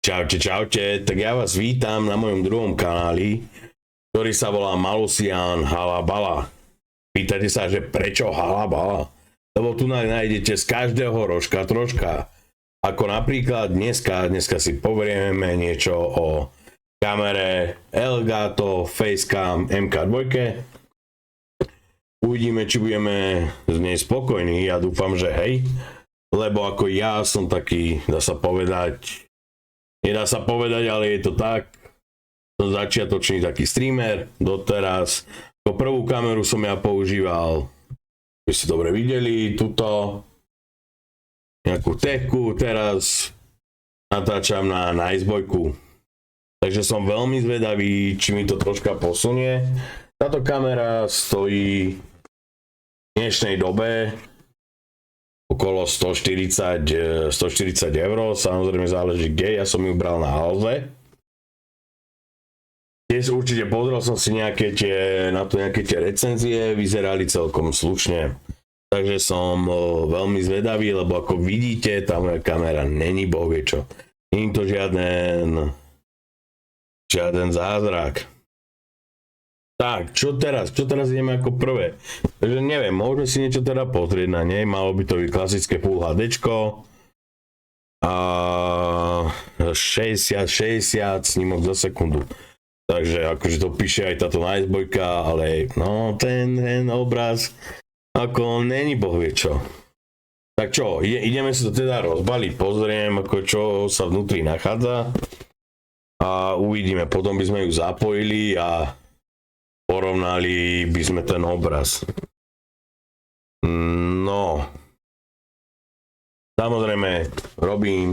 Čaute, čaute, tak ja vás vítam na mojom druhom kanáli, ktorý sa volá Malusian Halabala. Pýtate sa, že prečo Halabala? Lebo tu nájdete z každého rožka troška. Ako napríklad dneska si poverieme niečo o kamere Elgato Facecam MK2. Uvidíme, či budeme z nej spokojní, ja dúfam, že hej. Lebo ako ja som taký, nedá sa povedať, ale je to tak. Som začiatočný taký streamer doteraz. Ako prvú kameru som ja používal, by ste dobre videli, tuto nejakú techku, teraz natáčam na Niceboyku. Takže som veľmi zvedavý, či mi to troška posunie. Táto kamera stojí v dnešnej dobe okolo 140 eur, samozrejme záleží kde, ja som ju bral na Alze. Tiež určite pozrel som si nejaké tie recenzie, vyzerali celkom slušne. Takže som veľmi zvedavý, lebo ako vidíte, tá moja kamera není bohvie čo. Nie je to žiaden zázrak. Tak, čo teraz? Čo teraz ideme ako prvé? Takže neviem, môžeme si niečo teda pozrieť na nej, malo by to byť klasické Full HDčko a 60 snímok za sekundu. Takže akože to píše aj táto Niceboyka, ale no ten obraz ako není bohvie čo. Tak čo, ideme si to teda rozbaliť, pozriem ako čo sa vnútri nachádza a uvidíme, potom by sme ju zapojili a porovnali by sme ten obraz. No. Samozrejme,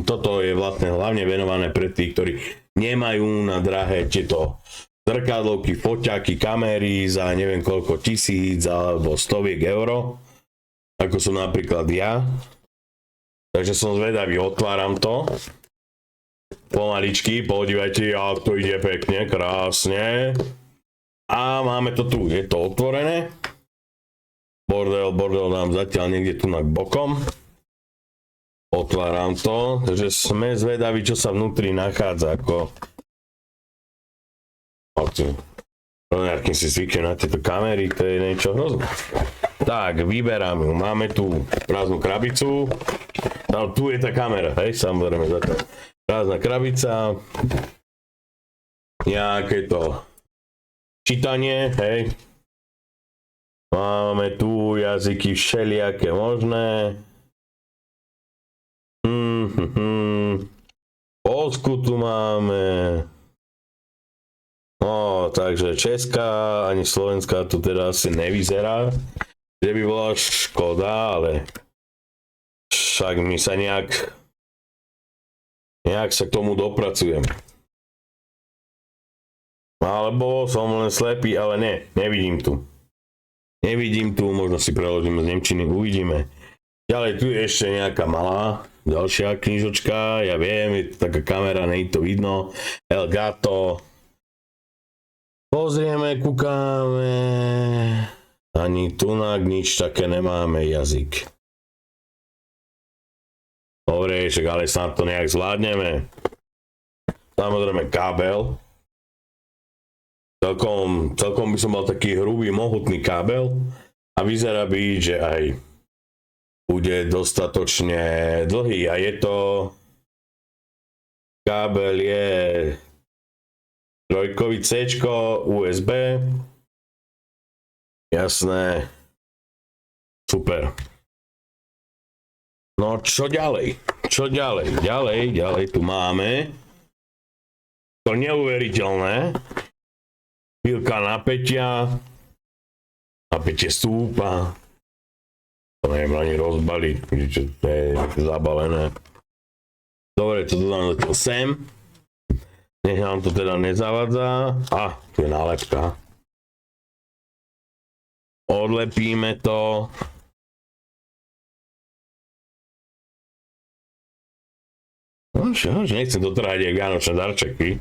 toto je vlastne hlavne venované pre tých, ktorí nemajú na drahé tieto zrkadlovky, foťaky, kamery za neviem koľko tisíc alebo stoviek euro, ako som napríklad ja. Takže som zvedavý, otváram to. Pomaličky, podívajte, jak to ide pekne, krásne. A máme to tu, je to otvorené. Bordel nám zatiaľ niekde tu bokom. Otváram to, takže sme zvedaví, čo sa vnútri nachádza. Kým si zvykne na tieto kamery, to je niečo hrozné. Tak, vyberám ju. Máme tu prázdnu krabicu. No, tu je tá kamera, hej, samozrejme zatiaľ. Prázdna krabica. Nejaké to čítanie, hej. Máme tu jazyky všelijaké možné. Polsku tu máme. No, takže česká, ani slovenská tu teda asi nevyzerá. Kde by bola škoda, ale však my sa nejak sa k tomu dopracujeme. Alebo som len slepý, ale nevidím tu. Možno si preložíme z nemčiny, uvidíme. Ďalej tu je ešte nejaká malá, ďalšia knižočka, ja viem, je to taká kamera, nie je to vidno. Elgato. Pozrieme, kúkame. Ani tunak nič také nemáme, jazyk. Dobre, však ale sa to nejak zvládneme. Samozrejme kábel. Celkom by som mal taký hrubý, mohutný kábel a vyzerá byť, že aj bude dostatočne dlhý a je to kábel je trojkový C, USB, jasné, super. No čo ďalej? Ďalej tu máme to neuveriteľné. Chvíľka napätie stúpa. To neviem ani rozbaliť, čo to je zabalené. Dobre, to dodám zatiaľ sem. Nech nám to teda nezavadza. Tu je nálepka. Odlepíme to. No čo, nechcem to trhať aj vianočné darčeky.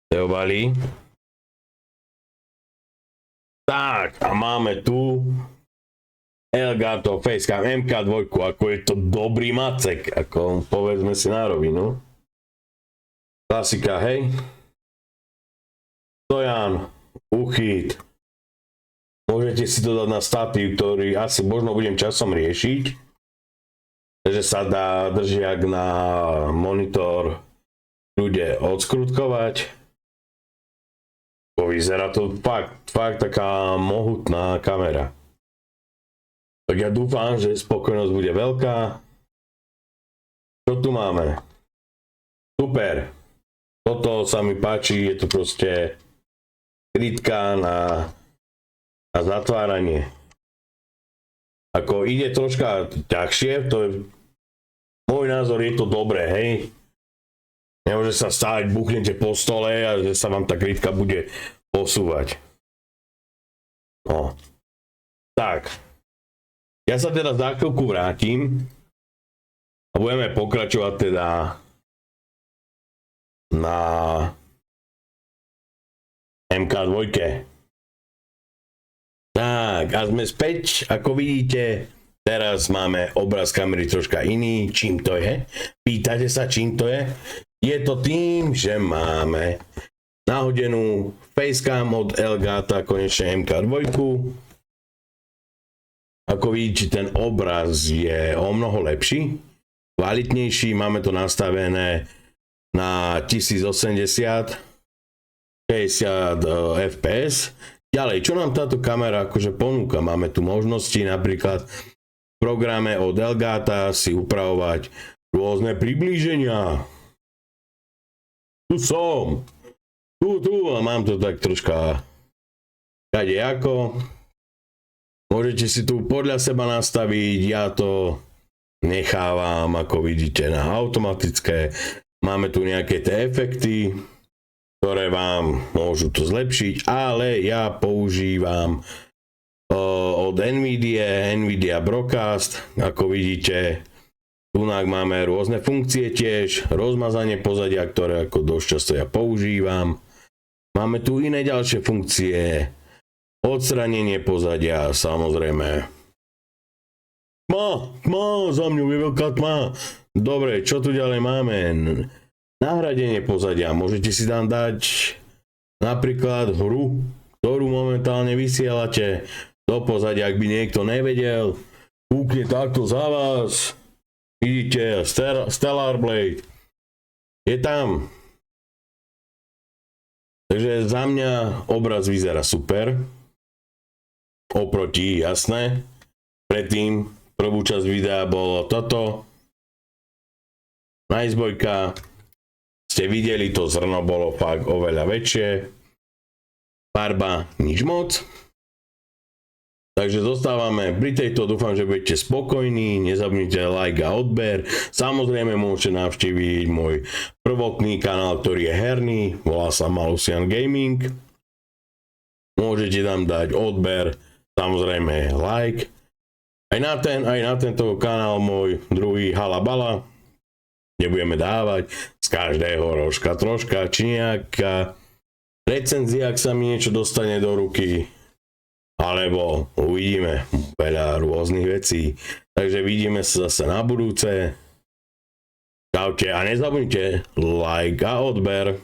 Teobali. Tak, a máme tu Elgato Facecam MK2, ako je to dobrý macek, ako povedzme si na rovinu. Klasika, hej. Stojan, uchyt. Môžete si to dať na statív, ktorý asi možno budem časom riešiť. Takže sa dá držiak na monitor ľudia odskrutkovať. Vyzerá to fakt taká mohutná kamera. Tak ja dúfam, že spokojnosť bude veľká. Čo tu máme? Super. Toto sa mi páči, je to proste krytka na zatváranie. Ako ide troška ťažšie, to je môj názor, je to dobré, hej. Nemôže sa stať, buchnete po stole a že sa vám tá krytka bude posúvať. No. Tak. Ja sa teda za chvíľku vrátim a budeme pokračovať teda na MK2. Tak, a sme späť, ako vidíte, teraz máme obraz kamery troška iný. Čím to je? Pýtate sa, čím to je? Je to tým, že máme nahodenú facecam od Elgata, konečne MK2. Ako vidíte, ten obraz je o mnoho lepší, kvalitnejší, máme to nastavené na 1080 60 fps. Ďalej, čo nám táto kamera akože ponúka? Máme tu možnosti napríklad v programe od Elgata si upravovať rôzne priblíženia. Tu som. Tu a mám to tak troška kadejako. Môžete si tu podľa seba nastaviť, ja to nechávam, ako vidíte, na automatické. Máme tu nejaké tie efekty, ktoré vám môžu to zlepšiť, ale ja používam od NVIDIA Broadcast, ako vidíte. Tunak máme rôzne funkcie tiež, rozmazanie pozadia, ktoré ako dosť často ja používam. Máme tu iné ďalšie funkcie, odstranenie pozadia, samozrejme. Tma, za mňou je veľká tma. Dobre, čo tu ďalej máme? Nahradenie pozadia, môžete si tam dať napríklad hru, ktorú momentálne vysielate do pozadia, ak by niekto nevedel, kúkne takto za vás. Vidíte, Stellar Blade je tam. Takže za mňa obraz vyzerá super. Oproti, jasné. Predtým prvú časť videa bolo toto. Nicebojka. Ste videli, to zrno bolo fakt oveľa väčšie. Farba nič moc. Takže zostávame pri tejto, dúfam, že budete spokojní, nezabudnite like a odber. Samozrejme môžete navštíviť môj prvotný kanál, ktorý je herný, volá sa Malusian Gaming. Môžete tam dať odber, samozrejme like. Aj na tento kanál môj druhý Halabala, kde budeme dávať z každého rožka troška, či nejaká recenzia, ak sa mi niečo dostane do ruky. Alebo uvidíme veľa rôznych vecí. Takže vidíme sa zase na budúce. Čaute a nezabudnite like a odber.